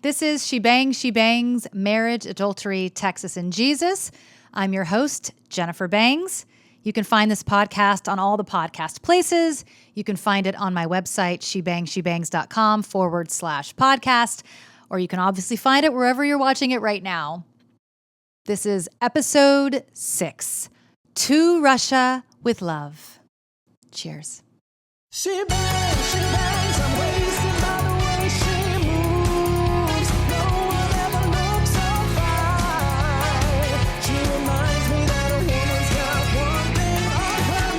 This is She Bangs, Marriage, Adultery, Texas, and Jesus. I'm your host, Jennifer Bangs. You can find this podcast on all the podcast places. You can find it on my website, shebangs.com/podcast, or you can obviously find it wherever you're watching it right now. This is episode 6, To Russia with Love. Cheers. She bangs, I'm wasted by the way she moves. No one ever looks so fine. She reminds me that a woman's got one thing on her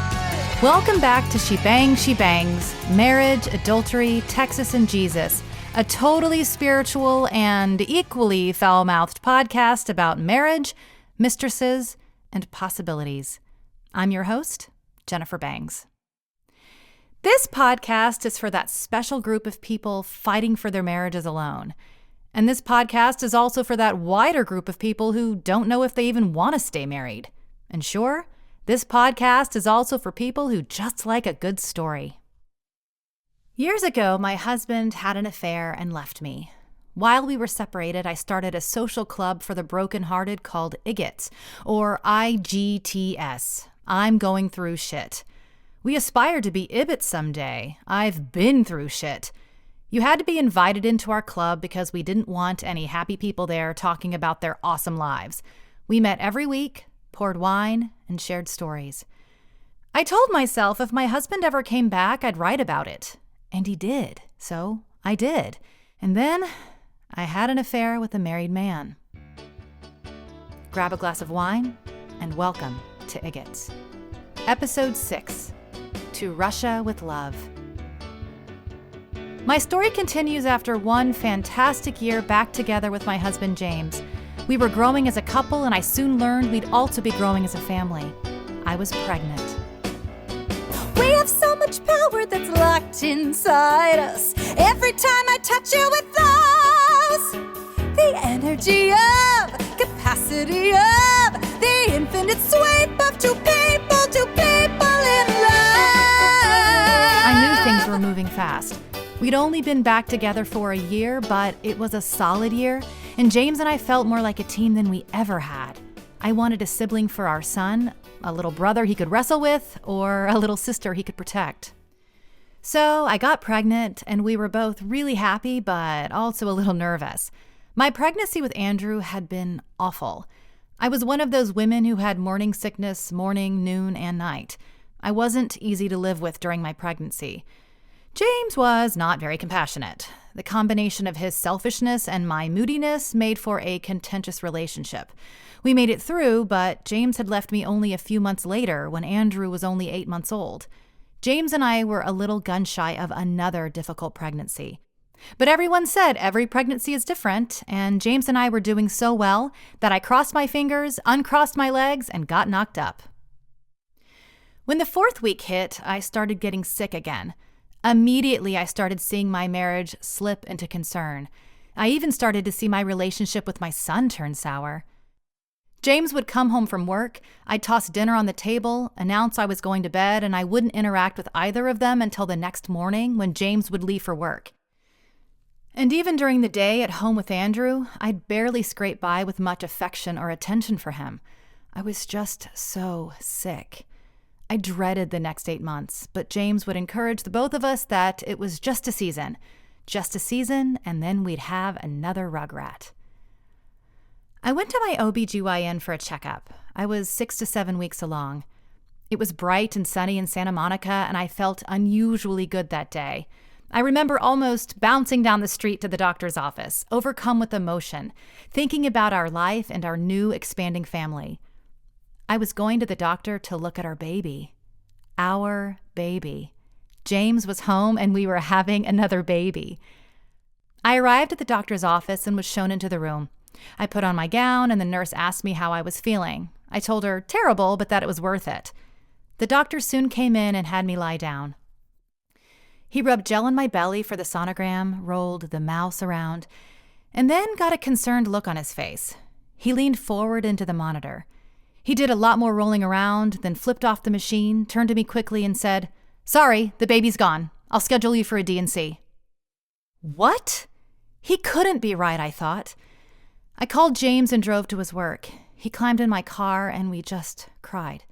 mind. Welcome back to She Bangs, Marriage, Adultery, Texas, and Jesus, a totally spiritual and equally foul-mouthed podcast about marriage, mistresses, and possibilities. I'm your host, Jennifer Bangs. This podcast is for that special group of people fighting for their marriages alone. And this podcast is also for that wider group of people who don't know if they even want to stay married. And sure, this podcast is also for people who just like a good story. Years ago, my husband had an affair and left me. While we were separated, I started a social club for the brokenhearted called IGTS, or IGTS. I'm going through shit. We aspire to be IBIT someday. I've been through shit. You had to be invited into our club because we didn't want any happy people there talking about their awesome lives. We met every week, poured wine, and shared stories. I told myself if my husband ever came back, I'd write about it. And he did. So I did. And then I had an affair with a married man. Grab a glass of wine and welcome to IGTS. Episode 6, To Russia with Love. My story continues after one fantastic year back together with my husband, James. We were growing as a couple, and I soon learned we'd also be growing as a family. I was pregnant. We have so much power that's locked inside us. Every time I touch you with those, the energy of, capacity of, the infinite sweep of two people in love. I knew things were moving fast. We'd only been back together for a year, but it was a solid year, and James and I felt more like a team than we ever had. I wanted a sibling for our son, a little brother he could wrestle with, or a little sister he could protect. So I got pregnant, and we were both really happy, but also a little nervous. My pregnancy with Andrew had been awful. I was one of those women who had morning sickness morning, noon, and night. I wasn't easy to live with during my pregnancy. James was not very compassionate. The combination of his selfishness and my moodiness made for a contentious relationship. We made it through, but James had left me only a few months later when Andrew was only 8 months old. James and I were a little gun-shy of another difficult pregnancy. But everyone said every pregnancy is different, and James and I were doing so well that I crossed my fingers, uncrossed my legs, and got knocked up. When the 4th week hit, I started getting sick again. Immediately, I started seeing my marriage slip into concern. I even started to see my relationship with my son turn sour. James would come home from work, I'd toss dinner on the table, announce I was going to bed, and I wouldn't interact with either of them until the next morning when James would leave for work. And even during the day at home with Andrew, I'd barely scrape by with much affection or attention for him. I was just so sick. I dreaded the next 8 months, but James would encourage the both of us that it was just a season, and then we'd have another rugrat. I went to my OBGYN for a checkup. I was 6 to 7 weeks along. It was bright and sunny in Santa Monica, and I felt unusually good that day. I remember almost bouncing down the street to the doctor's office, overcome with emotion, thinking about our life and our new expanding family. I was going to the doctor to look at our baby. Our baby. James was home and we were having another baby. I arrived at the doctor's office and was shown into the room. I put on my gown and the nurse asked me how I was feeling. I told her terrible, but that it was worth it. The doctor soon came in and had me lie down. He rubbed gel on my belly for the sonogram, rolled the mouse around, and then got a concerned look on his face. He leaned forward into the monitor. He did a lot more rolling around, then flipped off the machine, turned to me quickly and said, "Sorry, the baby's gone. I'll schedule you for a D&C." What? He couldn't be right, I thought. I called James and drove to his work. He climbed in my car and we just cried.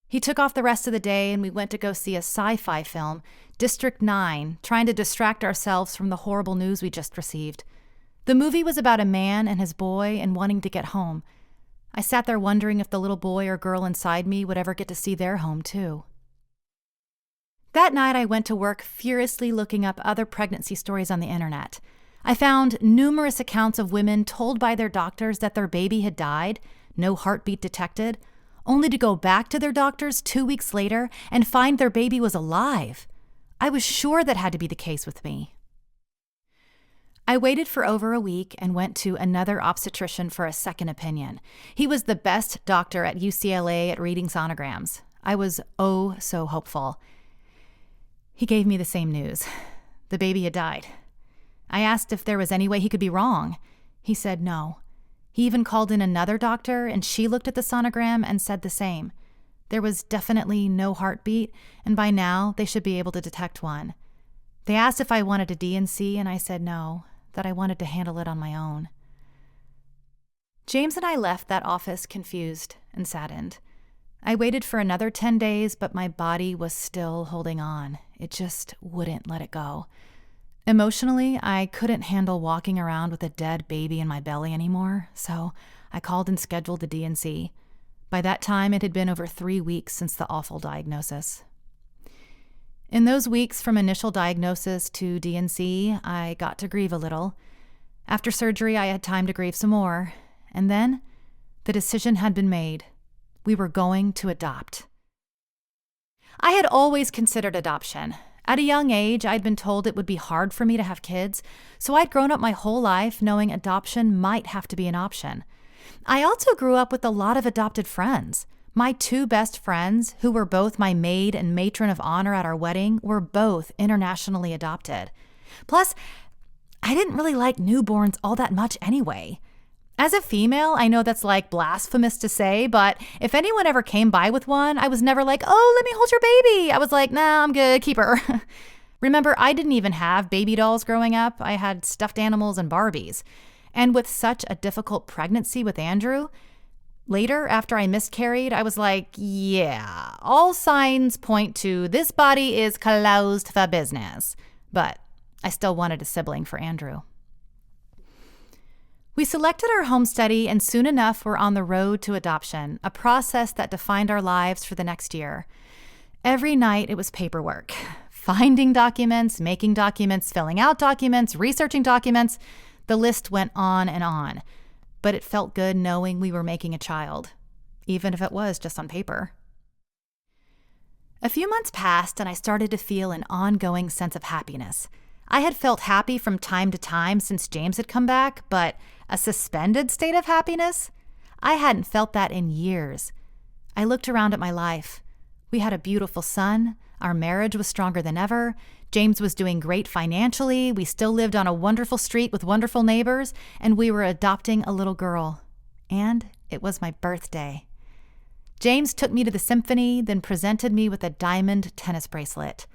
He took off the rest of the day and we went to go see a sci-fi film, District 9, trying to distract ourselves from the horrible news we just received. The movie was about a man and his boy and wanting to get home. I sat there wondering if the little boy or girl inside me would ever get to see their home too. That night I went to work furiously looking up other pregnancy stories on the internet. I found numerous accounts of women told by their doctors that their baby had died, no heartbeat detected, only to go back to their doctors 2 weeks later and find their baby was alive. I was sure that had to be the case with me. I waited for over a week and went to another obstetrician for a second opinion. He was the best doctor at UCLA at reading sonograms. I was oh so hopeful. He gave me the same news. The baby had died. I asked if there was any way he could be wrong. He said no. He even called in another doctor, and she looked at the sonogram and said the same. There was definitely no heartbeat, and by now they should be able to detect one. They asked if I wanted a D&C, and I said no, that I wanted to handle it on my own. James and I left that office confused and saddened. I waited for another 10 days, but my body was still holding on. It just wouldn't let it go. Emotionally, I couldn't handle walking around with a dead baby in my belly anymore, so I called and scheduled the D&C. By that time, it had been over 3 weeks since the awful diagnosis. In those weeks from initial diagnosis to D&C, I got to grieve a little. After surgery, I had time to grieve some more. And then, the decision had been made. We were going to adopt. I had always considered adoption. At a young age, I'd been told it would be hard for me to have kids, so I'd grown up my whole life knowing adoption might have to be an option. I also grew up with a lot of adopted friends. My 2 best friends, who were both my maid and matron of honor at our wedding, were both internationally adopted. Plus, I didn't really like newborns all that much anyway. As a female, I know that's like blasphemous to say, but if anyone ever came by with one, I was never like, oh, let me hold your baby. I was like, nah, I'm good, keep her. Remember, I didn't even have baby dolls growing up. I had stuffed animals and Barbies. And with such a difficult pregnancy with Andrew, later, after I miscarried, I was like, yeah, all signs point to this body is closed for business. But I still wanted a sibling for Andrew. We selected our home study, and soon enough were on the road to adoption, a process that defined our lives for the next year. Every night it was paperwork. Finding documents, making documents, filling out documents, researching documents. The list went on and on. But it felt good knowing we were making a child, even if it was just on paper. A few months passed and I started to feel an ongoing sense of happiness. I had felt happy from time to time since James had come back, but a suspended state of happiness? I hadn't felt that in years. I looked around at my life. We had a beautiful son. Our marriage was stronger than ever. James was doing great financially. We still lived on a wonderful street with wonderful neighbors, and we were adopting a little girl. And it was my birthday. James took me to the symphony, then presented me with a diamond tennis bracelet.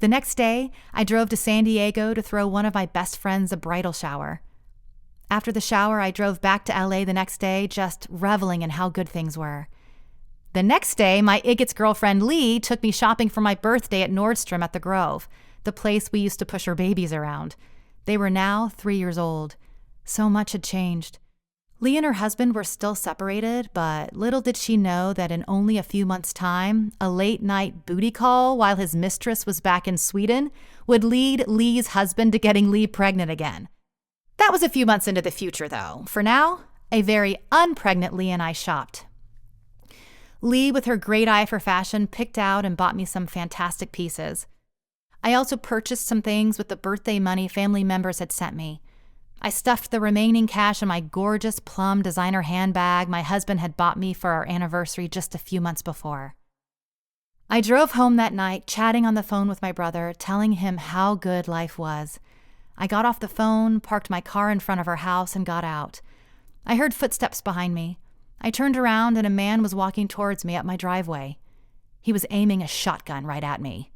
The next day, I drove to San Diego to throw one of my best friends a bridal shower. After the shower, I drove back to LA the next day, just reveling in how good things were. The next day, my Igot's girlfriend Lee took me shopping for my birthday at Nordstrom at the Grove, the place we used to push our babies around. They were now 3 years old. So much had changed. Lee and her husband were still separated, but little did she know that in only a few months' time, a late-night booty call while his mistress was back in Sweden would lead Lee's husband to getting Lee pregnant again. That was a few months into the future, though. For now, a very unpregnant Lee and I shopped. Lee, with her great eye for fashion, picked out and bought me some fantastic pieces. I also purchased some things with the birthday money family members had sent me. I stuffed the remaining cash in my gorgeous plum designer handbag my husband had bought me for our anniversary just a few months before. I drove home that night, chatting on the phone with my brother, telling him how good life was. I got off the phone, parked my car in front of our house, and got out. I heard footsteps behind me. I turned around and a man was walking towards me up my driveway. He was aiming a shotgun right at me.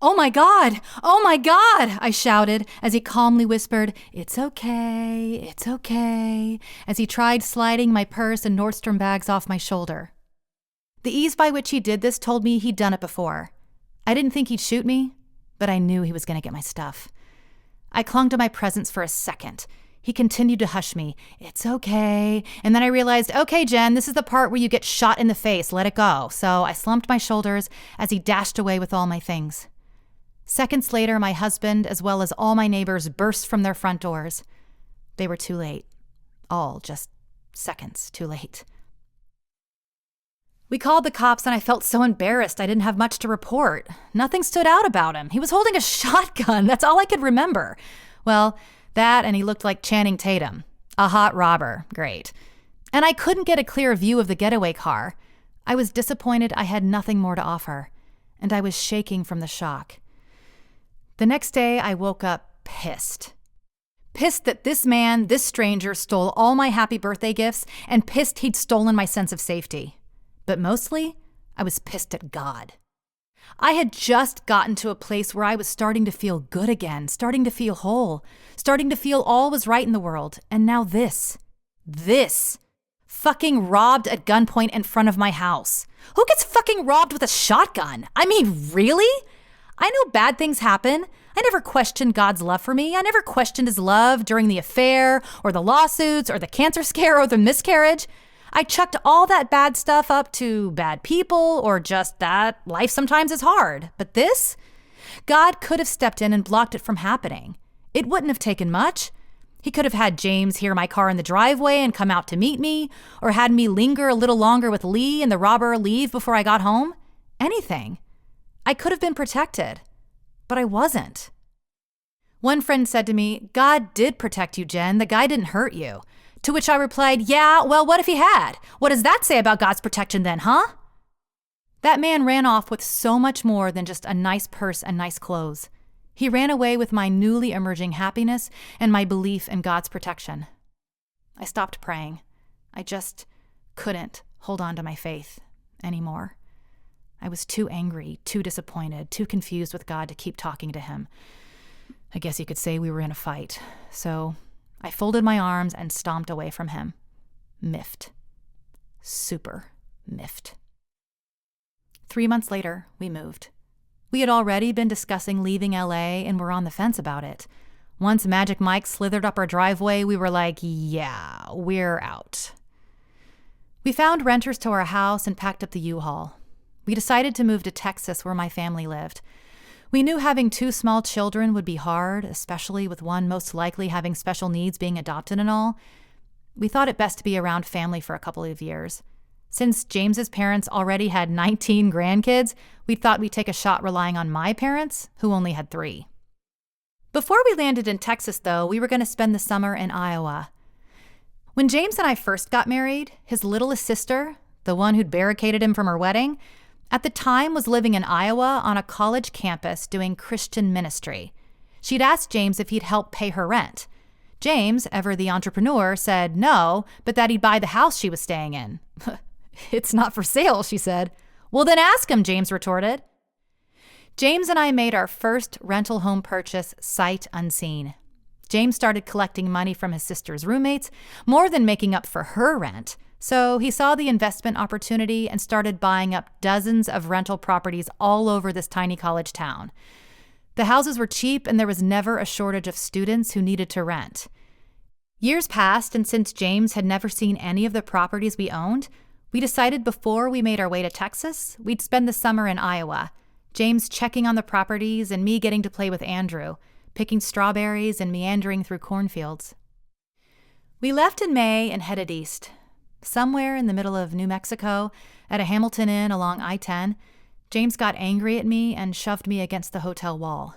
"Oh my God! Oh my God!" I shouted as he calmly whispered, "It's okay, it's okay," as he tried sliding my purse and Nordstrom bags off my shoulder. The ease by which he did this told me he'd done it before. I didn't think he'd shoot me, but I knew he was going to get my stuff. I clung to my presence for a second. He continued to hush me, "It's okay," and then I realized, okay, Jen, this is the part where you get shot in the face, let it go. So I slumped my shoulders as he dashed away with all my things. Seconds later, my husband, as well as all my neighbors, burst from their front doors. They were too late. All just seconds too late. We called the cops and I felt so embarrassed I didn't have much to report. Nothing stood out about him. He was holding a shotgun. That's all I could remember. Well, that and he looked like Channing Tatum. A hot robber. Great. And I couldn't get a clear view of the getaway car. I was disappointed I had nothing more to offer, and I was shaking from the shock. The next day, I woke up pissed. Pissed that this man, this stranger, stole all my happy birthday gifts, and pissed he'd stolen my sense of safety. But mostly, I was pissed at God. I had just gotten to a place where I was starting to feel good again, starting to feel whole, starting to feel all was right in the world, and now this. Fucking robbed at gunpoint in front of my house. Who gets fucking robbed with a shotgun? I mean, really? I know bad things happen. I never questioned God's love for me. I never questioned his love during the affair or the lawsuits or the cancer scare or the miscarriage. I chucked all that bad stuff up to bad people or just that life sometimes is hard. But this? God could have stepped in and blocked it from happening. It wouldn't have taken much. He could have had James hear my car in the driveway and come out to meet me, or had me linger a little longer with Lee and the robber leave before I got home. Anything. I could have been protected, but I wasn't. One friend said to me, "God did protect you, Jen. The guy didn't hurt you." To which I replied, "Yeah, well, what if he had? What does that say about God's protection then, huh?" That man ran off with so much more than just a nice purse and nice clothes. He ran away with my newly emerging happiness and my belief in God's protection. I stopped praying. I just couldn't hold on to my faith anymore. I was too angry, too disappointed, too confused with God to keep talking to him. I guess you could say we were in a fight. So I folded my arms and stomped away from him. Miffed. Super miffed. 3 months later, we moved. We had already been discussing leaving LA and were on the fence about it. Once Magic Mike slithered up our driveway, we were like, yeah, we're out. We found renters to our house and packed up the U-Haul. We decided to move to Texas where my family lived. We knew having 2 small children would be hard, especially with one most likely having special needs being adopted and all. We thought it best to be around family for a couple of years. Since James's parents already had 19 grandkids, we thought we'd take a shot relying on my parents, who only had 3. Before we landed in Texas, though, we were going to spend the summer in Iowa. When James and I first got married, his littlest sister, the one who'd barricaded him from her wedding, at the time was living in Iowa on a college campus doing Christian ministry. She'd asked James if he'd help pay her rent. James, ever the entrepreneur, said no, but that he'd buy the house she was staying in. "It's not for sale," she said. "Well, then ask him," James retorted. James and I made our first rental home purchase sight unseen. James started collecting money from his sister's roommates, more than making up for her rent. So he saw the investment opportunity and started buying up dozens of rental properties all over this tiny college town. The houses were cheap and there was never a shortage of students who needed to rent. Years passed, and since James had never seen any of the properties we owned, we decided before we made our way to Texas, we'd spend the summer in Iowa, James checking on the properties and me getting to play with Andrew, picking strawberries and meandering through cornfields. We left in May and headed east. Somewhere in the middle of New Mexico, at a Hamilton Inn along I-10, James got angry at me and shoved me against the hotel wall.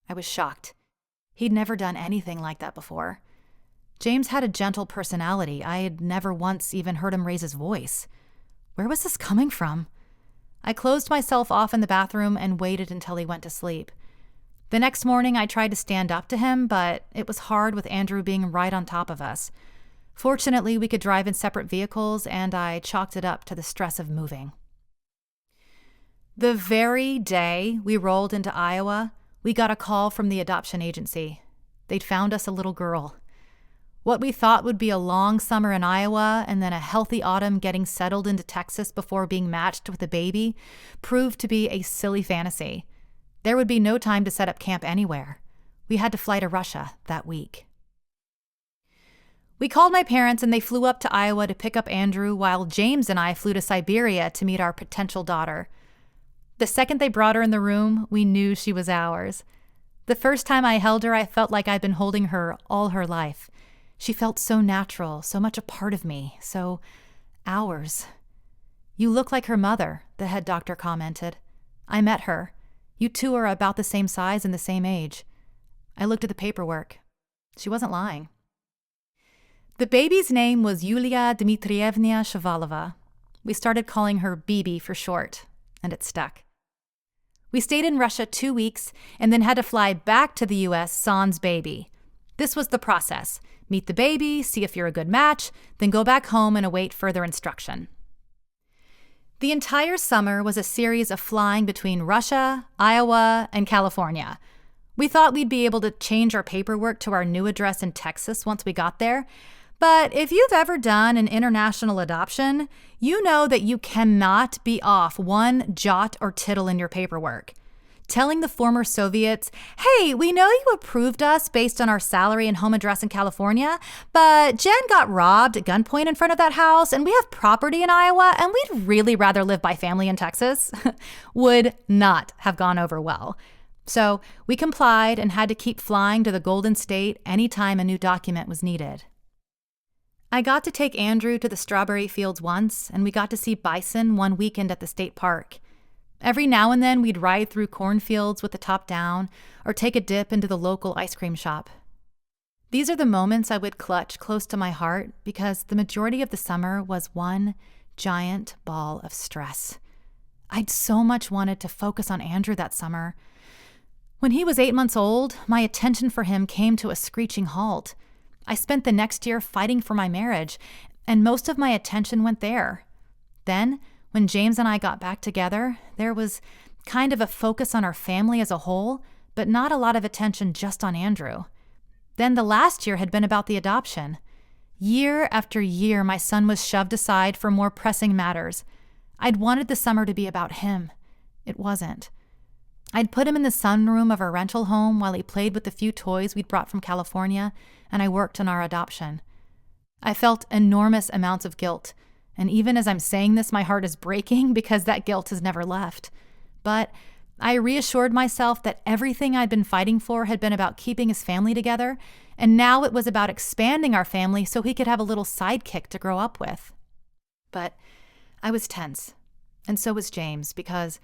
I was shocked. He'd never done anything like that before. James had a gentle personality. I had never once even heard him raise his voice. Where was this coming from? I closed myself off in the bathroom and waited until he went to sleep. The next morning, I tried to stand up to him, but it was hard with Andrew being right on top of us. Fortunately, we could drive in separate vehicles, and I chalked it up to the stress of moving. The very day we rolled into Iowa, we got a call from the adoption agency. They'd found us a little girl. What we thought would be a long summer in Iowa and then a healthy autumn getting settled into Texas before being matched with a baby proved to be a silly fantasy. There would be no time to set up camp anywhere. We had to fly to Russia that week. We called my parents and they flew up to Iowa to pick up Andrew while James and I flew to Siberia to meet our potential daughter. The second they brought her in the room, we knew she was ours. The first time I held her, I felt like I'd been holding her all her life. She felt so natural, so much a part of me, so ours. "You look like her mother," the head doctor commented. "I met her. You two are about the same size and the same age." I looked at the paperwork. She wasn't lying. The baby's name was Yulia Dmitrievna Shavalova. We started calling her Bibi for short, and it stuck. We stayed in Russia 2 weeks and then had to fly back to the U.S. sans baby. This was the process. Meet the baby, see if you're a good match, then go back home and await further instruction. The entire summer was a series of flying between Russia, Iowa, and California. We thought we'd be able to change our paperwork to our new address in Texas once we got there. But if you've ever done an international adoption, you know that you cannot be off one jot or tittle in your paperwork. Telling the former Soviets, "Hey, we know you approved us based on our salary and home address in California, but Jen got robbed at gunpoint in front of that house, and we have property in Iowa, and we'd really rather live by family in Texas," would not have gone over well. So we complied and had to keep flying to the Golden State anytime a new document was needed. I got to take Andrew to the strawberry fields once, and we got to see bison one weekend at the state park. Every now and then we'd ride through cornfields with the top down or take a dip into the local ice cream shop. These are the moments I would clutch close to my heart because the majority of the summer was one giant ball of stress. I'd so much wanted to focus on Andrew that summer. When he was 8 months old, my attention for him came to a screeching halt. I spent the next year fighting for my marriage, and most of my attention went there. Then, when James and I got back together, there was kind of a focus on our family as a whole, but not a lot of attention just on Andrew. Then the last year had been about the adoption. Year after year, my son was shoved aside for more pressing matters. I'd wanted the summer to be about him. It wasn't. I'd put him in the sunroom of our rental home while he played with the few toys we'd brought from California, and I worked on our adoption. I felt enormous amounts of guilt, and even as I'm saying this, my heart is breaking because that guilt has never left. But I reassured myself that everything I'd been fighting for had been about keeping his family together, and now it was about expanding our family so he could have a little sidekick to grow up with. But I was tense, and so was James, because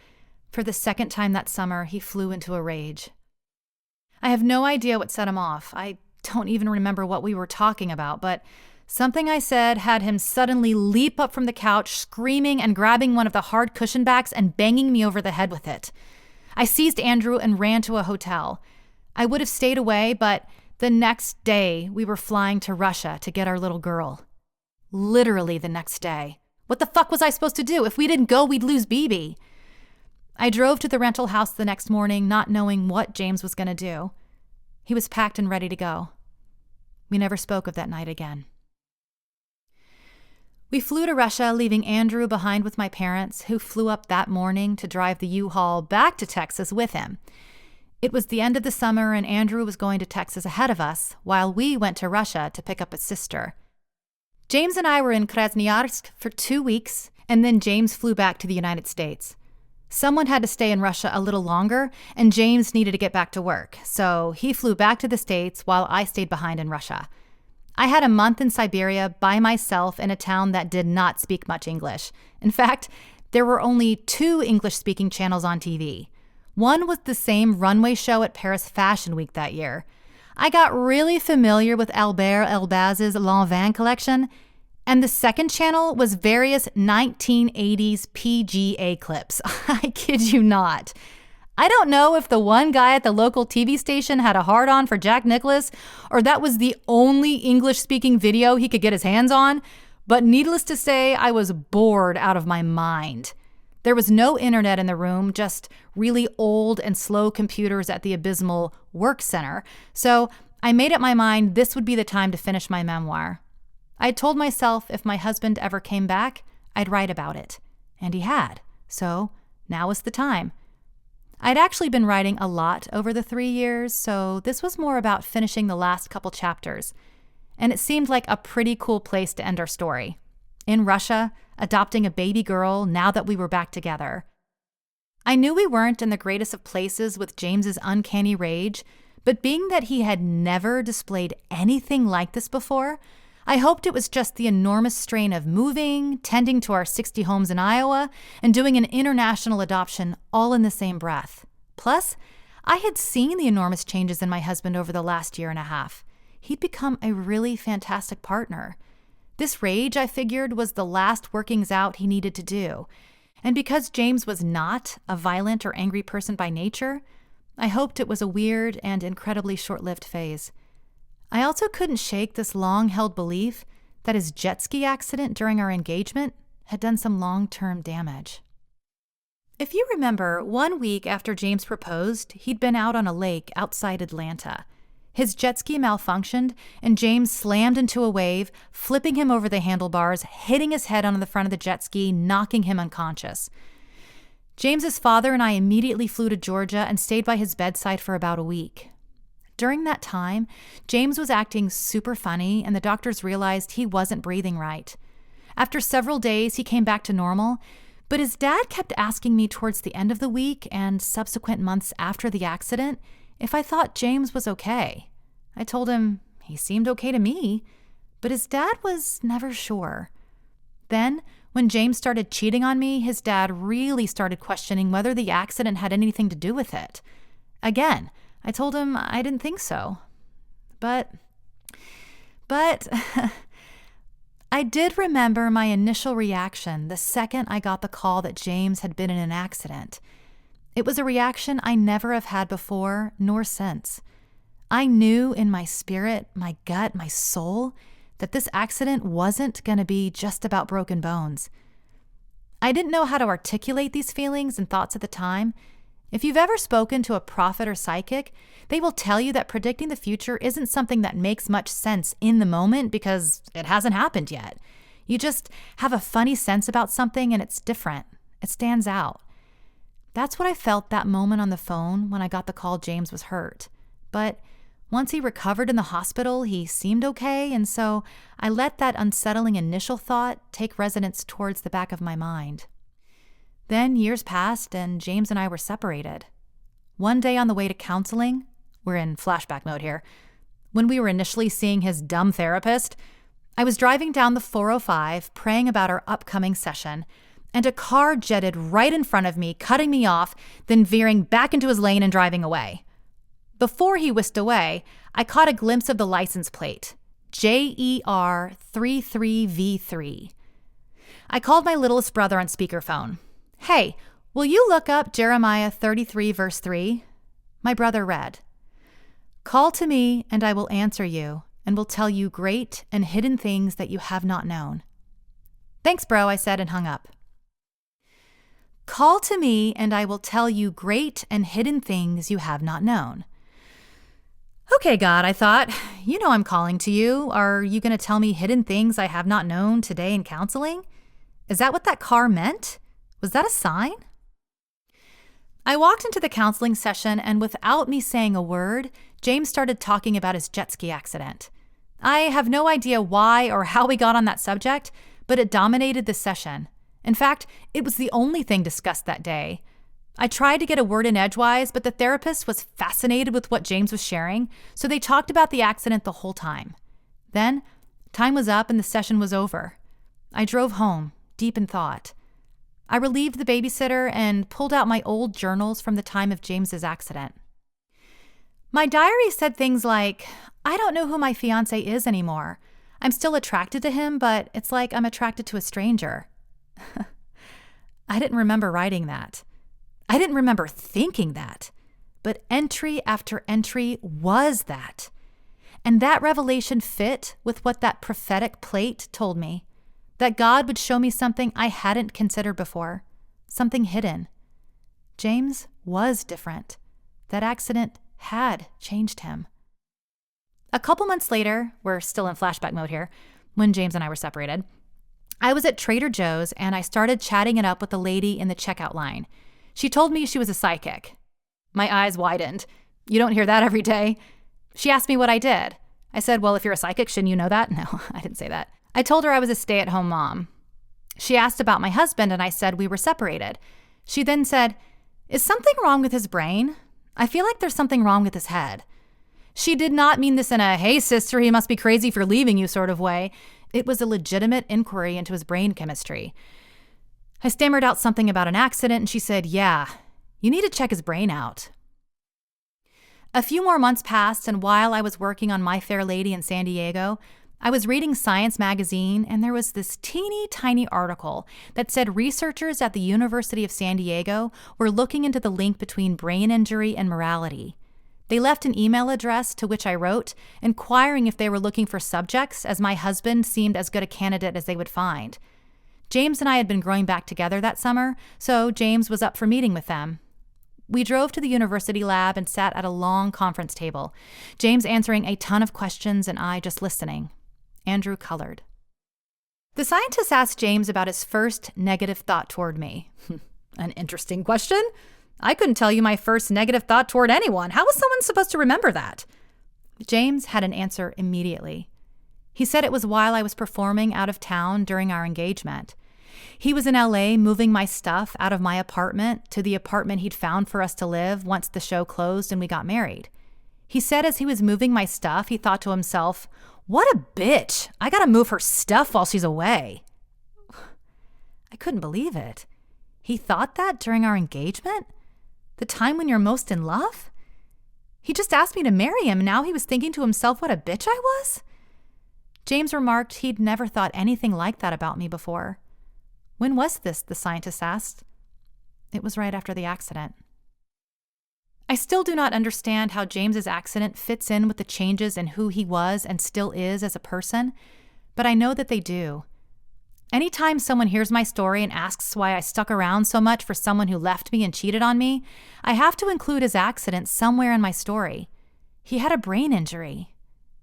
for the second time that summer, he flew into a rage. I have no idea what set him off. I don't even remember what we were talking about, but something I said had him suddenly leap up from the couch, screaming and grabbing one of the hard cushion backs and banging me over the head with it. I seized Andrew and ran to a hotel. I would have stayed away, but the next day we were flying to Russia to get our little girl. Literally the next day. What the fuck was I supposed to do? If we didn't go, we'd lose Bibi. I drove to the rental house the next morning, not knowing what James was going to do. He was packed and ready to go. We never spoke of that night again. We flew to Russia, leaving Andrew behind with my parents, who flew up that morning to drive the U-Haul back to Texas with him. It was the end of the summer, and Andrew was going to Texas ahead of us, while we went to Russia to pick up his sister. James and I were in Krasnoyarsk for 2 weeks, and then James flew back to the United States. Someone had to stay in Russia a little longer, and James needed to get back to work, so he flew back to the States while I stayed behind in Russia. I had a month in Siberia by myself in a town that did not speak much English. In fact, there were only 2 English-speaking channels on TV. One was the same runway show at Paris Fashion Week that year. I got really familiar with Albert Elbaz's Lanvin collection, and the second channel was various 1980s PGA clips. I kid you not. I don't know if the one guy at the local TV station had a hard-on for Jack Nicklaus, or that was the only English-speaking video he could get his hands on, but needless to say, I was bored out of my mind. There was no internet in the room, just really old and slow computers at the abysmal work center. So I made up my mind this would be the time to finish my memoir. I had told myself if my husband ever came back, I'd write about it. And he had. So now was the time. I'd actually been writing a lot over the 3 years, so this was more about finishing the last couple chapters. And it seemed like a pretty cool place to end our story. In Russia, adopting a baby girl now that we were back together. I knew we weren't in the greatest of places with James's uncanny rage, but being that he had never displayed anything like this before, I hoped it was just the enormous strain of moving, tending to our 60 homes in Iowa, and doing an international adoption all in the same breath. Plus, I had seen the enormous changes in my husband over the last year and a half. He'd become a really fantastic partner. This rage, I figured, was the last workings out he needed to do. And because James was not a violent or angry person by nature, I hoped it was a weird and incredibly short-lived phase. I also couldn't shake this long-held belief that his jet ski accident during our engagement had done some long-term damage. If you remember, 1 week after James proposed, he'd been out on a lake outside Atlanta. His jet ski malfunctioned, and James slammed into a wave, flipping him over the handlebars, hitting his head on the front of the jet ski, knocking him unconscious. James's father and I immediately flew to Georgia and stayed by his bedside for about a week. During that time, James was acting super funny, and the doctors realized he wasn't breathing right. After several days, he came back to normal, but his dad kept asking me towards the end of the week and subsequent months after the accident if I thought James was okay. I told him he seemed okay to me, but his dad was never sure. Then, when James started cheating on me, his dad really started questioning whether the accident had anything to do with it. Again, I told him I didn't think so. But I did remember my initial reaction the second I got the call that James had been in an accident. It was a reaction I never have had before, nor since. I knew in my spirit, my gut, my soul, that this accident wasn't going to be just about broken bones. I didn't know how to articulate these feelings and thoughts at the time. If you've ever spoken to a prophet or psychic, they will tell you that predicting the future isn't something that makes much sense in the moment because it hasn't happened yet. You just have a funny sense about something and it's different. It stands out. That's what I felt that moment on the phone when I got the call James was hurt. But once he recovered in the hospital, he seemed okay, and so I let that unsettling initial thought take residence towards the back of my mind. Then years passed, and James and I were separated. One day on the way to counseling, we're in flashback mode here, when we were initially seeing his dumb therapist, I was driving down the 405 praying about our upcoming session, and a car jetted right in front of me, cutting me off, then veering back into his lane and driving away. Before he whisked away, I caught a glimpse of the license plate, JER33V3. I called my littlest brother on speakerphone. "Hey, will you look up Jeremiah 33 verse 3? My brother read, "Call to me and I will answer you and will tell you great and hidden things that you have not known." "Thanks, bro," I said and hung up. "Call to me and I will tell you great and hidden things you have not known." Okay, God, I thought, you know I'm calling to you. Are you going to tell me hidden things I have not known today in counseling? Is that what that car meant? Was that a sign? I walked into the counseling session, and without me saying a word, James started talking about his jet ski accident. I have no idea why or how we got on that subject, but it dominated the session. In fact, it was the only thing discussed that day. I tried to get a word in edgewise, but the therapist was fascinated with what James was sharing, so they talked about the accident the whole time. Then, time was up and the session was over. I drove home, deep in thought. I relieved the babysitter and pulled out my old journals from the time of James's accident. My diary said things like, "I don't know who my fiancé is anymore. I'm still attracted to him, but it's like I'm attracted to a stranger." I didn't remember writing that. I didn't remember thinking that. But entry after entry was that. And that revelation fit with what that prophetic plate told me. That God would show me something I hadn't considered before. something hidden. James was different. That accident had changed him. A couple months later, we're still in flashback mode here, when James and I were separated, I was at Trader Joe's and I started chatting it up with the lady in the checkout line. She told me she was a psychic. My eyes widened. You don't hear that every day. She asked me what I did. I said, well, if you're a psychic, shouldn't you know that? No, I didn't say that. I told her I was a stay-at-home mom. She asked about my husband and I said we were separated. She then said, is something wrong with his brain? I feel like there's something wrong with his head. She did not mean this in a, hey, sister, he must be crazy for leaving you sort of way. It was a legitimate inquiry into his brain chemistry. I stammered out something about an accident and she said, yeah, you need to check his brain out. A few more months passed, and while I was working on My Fair Lady in San Diego, I was reading Science magazine, and there was this teeny tiny article that said researchers at the University of San Diego were looking into the link between brain injury and morality. They left an email address to which I wrote, inquiring if they were looking for subjects, as my husband seemed as good a candidate as they would find. James and I had been growing back together that summer, so James was up for meeting with them. We drove to the university lab and sat at a long conference table, James answering a ton of questions and I just listening. Andrew colored. The scientist asked James about his first negative thought toward me. An interesting question. I couldn't tell you my first negative thought toward anyone. How was someone supposed to remember that? James had an answer immediately. He said it was while I was performing out of town during our engagement. He was in LA moving my stuff out of my apartment to the apartment he'd found for us to live once the show closed and we got married. He said as he was moving my stuff, he thought to himself, what a bitch. I gotta move her stuff while she's away. I couldn't believe it. He thought that during our engagement? The time when you're most in love? He just asked me to marry him, and now he was thinking to himself what a bitch I was? James remarked he'd never thought anything like that about me before. When was this? The scientist asked. It was right after the accident. I still do not understand how James's accident fits in with the changes in who he was and still is as a person, but I know that they do. Anytime someone hears my story and asks why I stuck around so much for someone who left me and cheated on me, I have to include his accident somewhere in my story. He had a brain injury.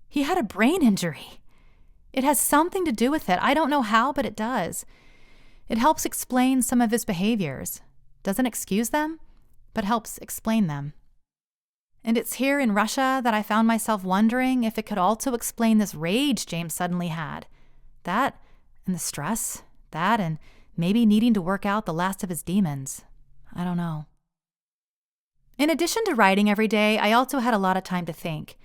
He had a brain injury. It has something to do with it. I don't know how, but it does. It helps explain some of his behaviors. Doesn't excuse them, but helps explain them. And it's here in Russia that I found myself wondering if it could also explain this rage James suddenly had. That and the stress, that and maybe needing to work out the last of his demons. I don't know. In addition to writing every day, I also had a lot of time to think.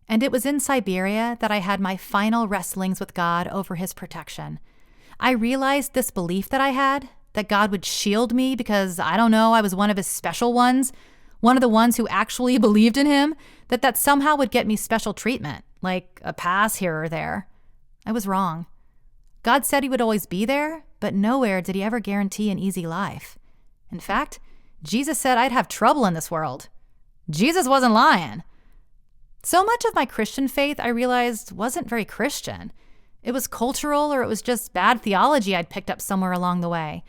And it was in Siberia that I had my final wrestlings with God over his protection. I realized this belief that I had, that God would shield me because, I don't know, I was one of his special ones, one of the ones who actually believed in him, that somehow would get me special treatment, like a pass here or there. I was wrong. God said he would always be there, but nowhere did he ever guarantee an easy life. In fact, Jesus said I'd have trouble in this world. Jesus wasn't lying. So much of my Christian faith, I realized, wasn't very Christian. It was cultural, or it was just bad theology I'd picked up somewhere along the way.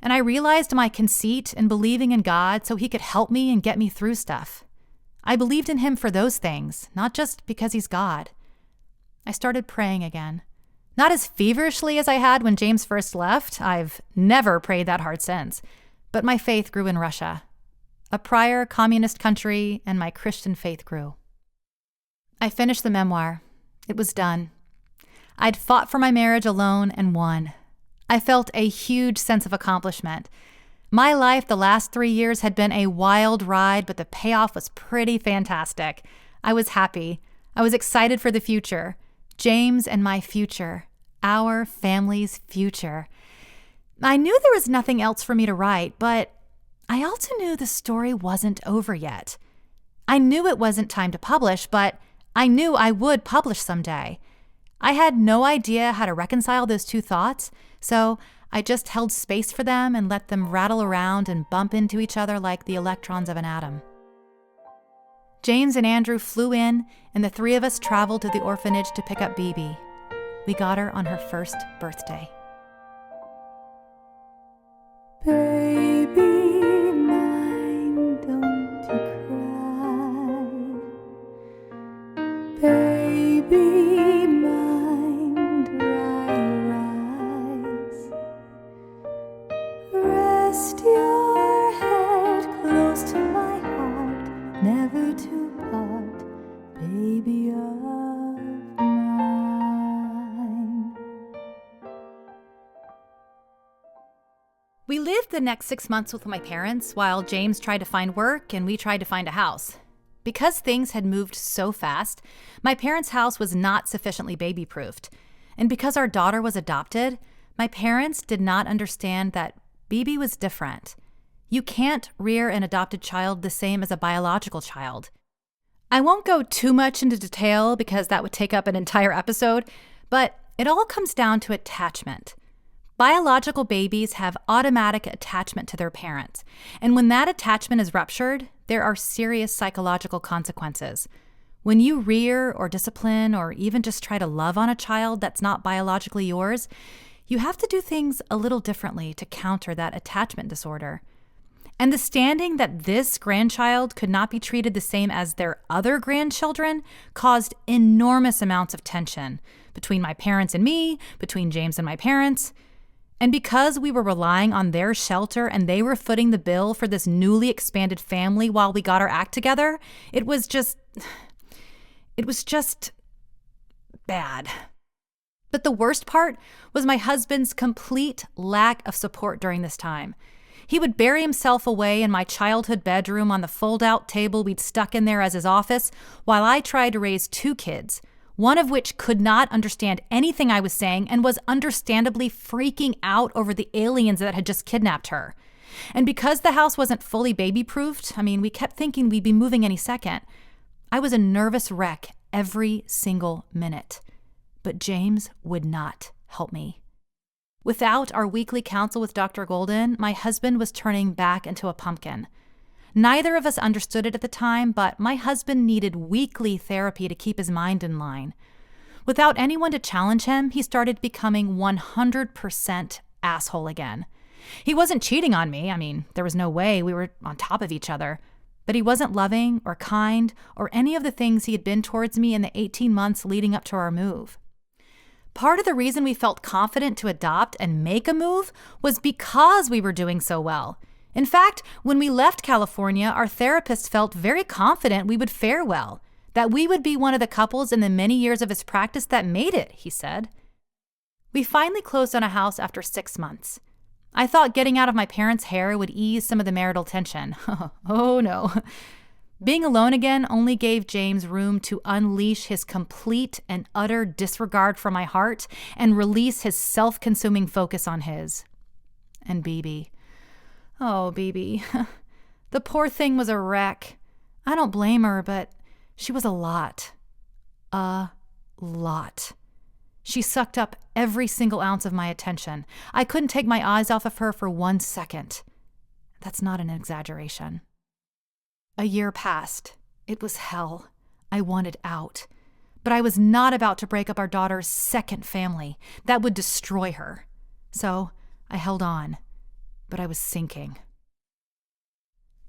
And I realized my conceit in believing in God so he could help me and get me through stuff. I believed in him for those things, not just because he's God. I started praying again. Not as feverishly as I had when James first left. I've never prayed that hard since. But my faith grew in Russia, a prior communist country, and my Christian faith grew. I finished the memoir. It was done. I'd fought for my marriage alone and won. I felt a huge sense of accomplishment. My life the last 3 years had been a wild ride, but the payoff was pretty fantastic. I was happy. I was excited for the future. James and my future. Our family's future. I knew there was nothing else for me to write, but I also knew the story wasn't over yet. I knew it wasn't time to publish, but I knew I would publish someday. I had no idea how to reconcile those two thoughts, so I just held space for them and let them rattle around and bump into each other like the electrons of an atom. James and Andrew flew in, and the three of us traveled to the orphanage to pick up Bibi. We got her on her first birthday. Baby mine, don't you cry. Baby mine, dry your eyes. Rest your head close to my heart, never to part, baby of mine. We lived the next 6 months with my parents while James tried to find work and we tried to find a house. Because things had moved so fast, my parents' house was not sufficiently baby-proofed. And because our daughter was adopted, my parents did not understand that BB was different. You can't rear an adopted child the same as a biological child. I won't go too much into detail because that would take up an entire episode, but it all comes down to attachment. Biological babies have automatic attachment to their parents, and when that attachment is ruptured, there are serious psychological consequences. When you rear or discipline or even just try to love on a child that's not biologically yours, you have to do things a little differently to counter that attachment disorder. Understanding that this grandchild could not be treated the same as their other grandchildren caused enormous amounts of tension between my parents and me, between James and my parents. And because we were relying on their shelter and they were footing the bill for this newly expanded family while we got our act together, it was just bad. But the worst part was my husband's complete lack of support during this time. He would bury himself away in my childhood bedroom on the fold-out table we'd stuck in there as his office while I tried to raise 2 kids, one of which could not understand anything I was saying and was understandably freaking out over the aliens that had just kidnapped her. And because the house wasn't fully baby-proofed, we kept thinking we'd be moving any second. I was a nervous wreck every single minute. But James would not help me. Without our weekly counsel with Dr. Golden, my husband was turning back into a pumpkin. Neither of us understood it at the time, but my husband needed weekly therapy to keep his mind in line. Without anyone to challenge him, he started becoming 100% asshole again. He wasn't cheating on me. There was no way we were on top of each other. But he wasn't loving or kind or any of the things he had been towards me in the 18 months leading up to our move. Part of the reason we felt confident to adopt and make a move was because we were doing so well. In fact, when we left California, our therapist felt very confident we would fare well, that we would be one of the couples in the many years of his practice that made it, he said. We finally closed on a house after 6 months. I thought getting out of my parents' hair would ease some of the marital tension. Oh no. Being alone again only gave James room to unleash his complete and utter disregard for my heart and release his self-consuming focus on his. And BB. Oh, BB. The poor thing was a wreck. I don't blame her, but she was a lot. A lot. She sucked up every single ounce of my attention. I couldn't take my eyes off of her for 1 second. That's not an exaggeration. A year passed. It was hell. I wanted out. But I was not about to break up our daughter's second family. That would destroy her. So I held on. But I was sinking.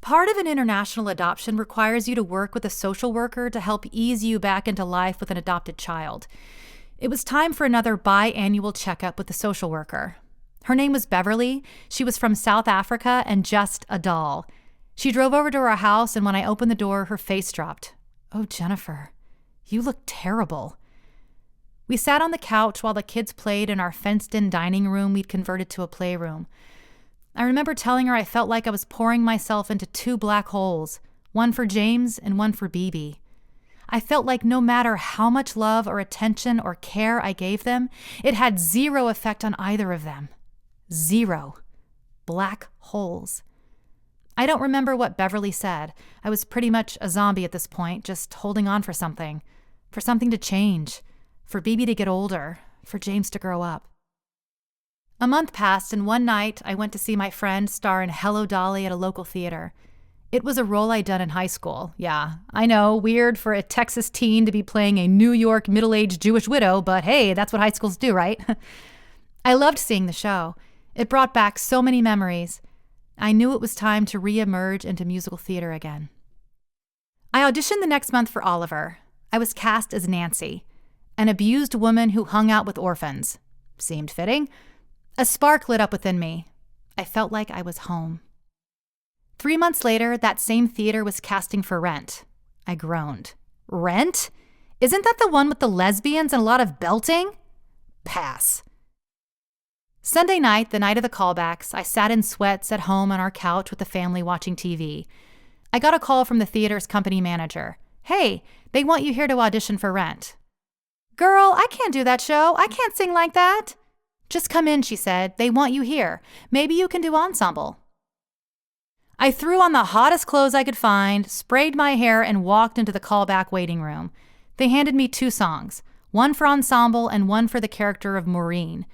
Part of an international adoption requires you to work with a social worker to help ease you back into life with an adopted child. It was time for another biannual checkup with the social worker. Her name was Beverly. She was from South Africa and just a doll. She drove over to our house, and when I opened the door, her face dropped. Oh, Jennifer, you look terrible. We sat on the couch while the kids played in our fenced-in dining room we'd converted to a playroom. I remember telling her I felt like I was pouring myself into 2 black holes, one for James and one for BB. I felt like no matter how much love or attention or care I gave them, it had 0 effect on either of them. 0. Black holes. I don't remember what Beverly said. I was pretty much a zombie at this point, just holding on for something to change, for BB to get older, for James to grow up. A month passed, and one night I went to see my friend star in Hello, Dolly at a local theater. It was a role I'd done in high school. Yeah, I know, weird for a Texas teen to be playing a New York middle-aged Jewish widow, but hey, that's what high schools do, right? I loved seeing the show. It brought back so many memories. I knew it was time to re-emerge into musical theater again. I auditioned the next month for Oliver. I was cast as Nancy, an abused woman who hung out with orphans. Seemed fitting. A spark lit up within me. I felt like I was home. 3 months later, that same theater was casting for Rent. I groaned. Rent? Isn't that the one with the lesbians and a lot of belting? Pass. Sunday night, the night of the callbacks, I sat in sweats at home on our couch with the family watching TV. I got a call from the theater's company manager. Hey, they want you here to audition for Rent. Girl, I can't do that show. I can't sing like that. Just come in, she said. They want you here. Maybe you can do ensemble. I threw on the hottest clothes I could find, sprayed my hair, and walked into the callback waiting room. They handed me 2 songs, one for ensemble and one for the character of Maureen.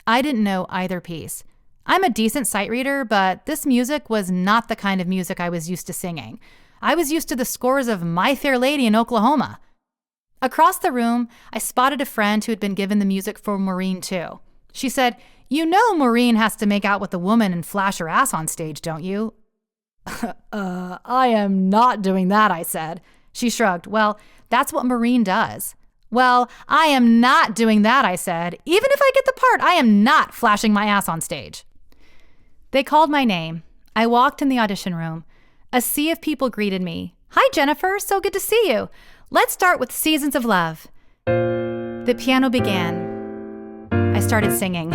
I didn't know either piece. I'm a decent sight reader, but this music was not the kind of music I was used to singing. I was used to the scores of My Fair Lady in Oklahoma. Across the room, I spotted a friend who had been given the music for Maureen too. She said, "You know Maureen has to make out with a woman and flash her ass on stage, don't you?" I am not doing that, I said. She shrugged. Well, that's what Maureen does. Well, I am not doing that, I said. Even if I get the part, I am not flashing my ass on stage. They called my name. I walked in the audition room. A sea of people greeted me. Hi, Jennifer. So good to see you. Let's start with Seasons of Love. The piano began. I started singing.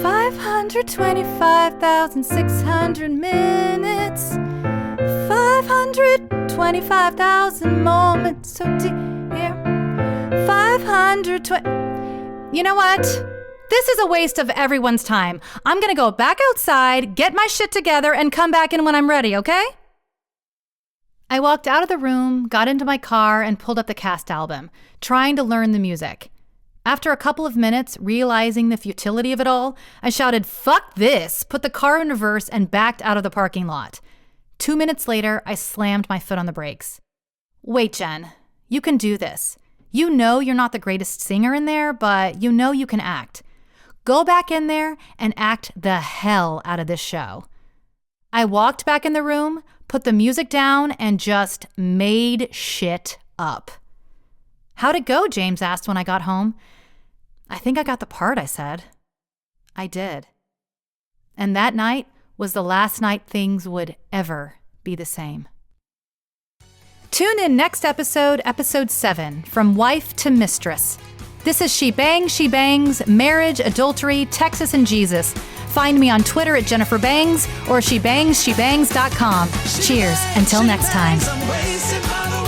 525,600 minutes. 525,000 moments. So dear. 520. You know what? This is a waste of everyone's time. I'm going to go back outside, get my shit together, and come back in when I'm ready, okay? I walked out of the room, got into my car, and pulled up the cast album, trying to learn the music. After a couple of minutes, realizing the futility of it all, I shouted, "Fuck this," put the car in reverse, and backed out of the parking lot. 2 minutes later, I slammed my foot on the brakes. Wait, Jen, you can do this. You know you're not the greatest singer in there, but you know you can act. Go back in there and act the hell out of this show. I walked back in the room, put the music down, and just made shit up. How'd it go? James asked when I got home. I think I got the part, I said. I did. And that night was the last night things would ever be the same. Tune in next episode, episode 7, From Wife to Mistress. This is She Bangs, Marriage, Adultery, Texas, and Jesus. Find me on Twitter at Jennifer Bangs or shebangs.com. Cheers. Until next time.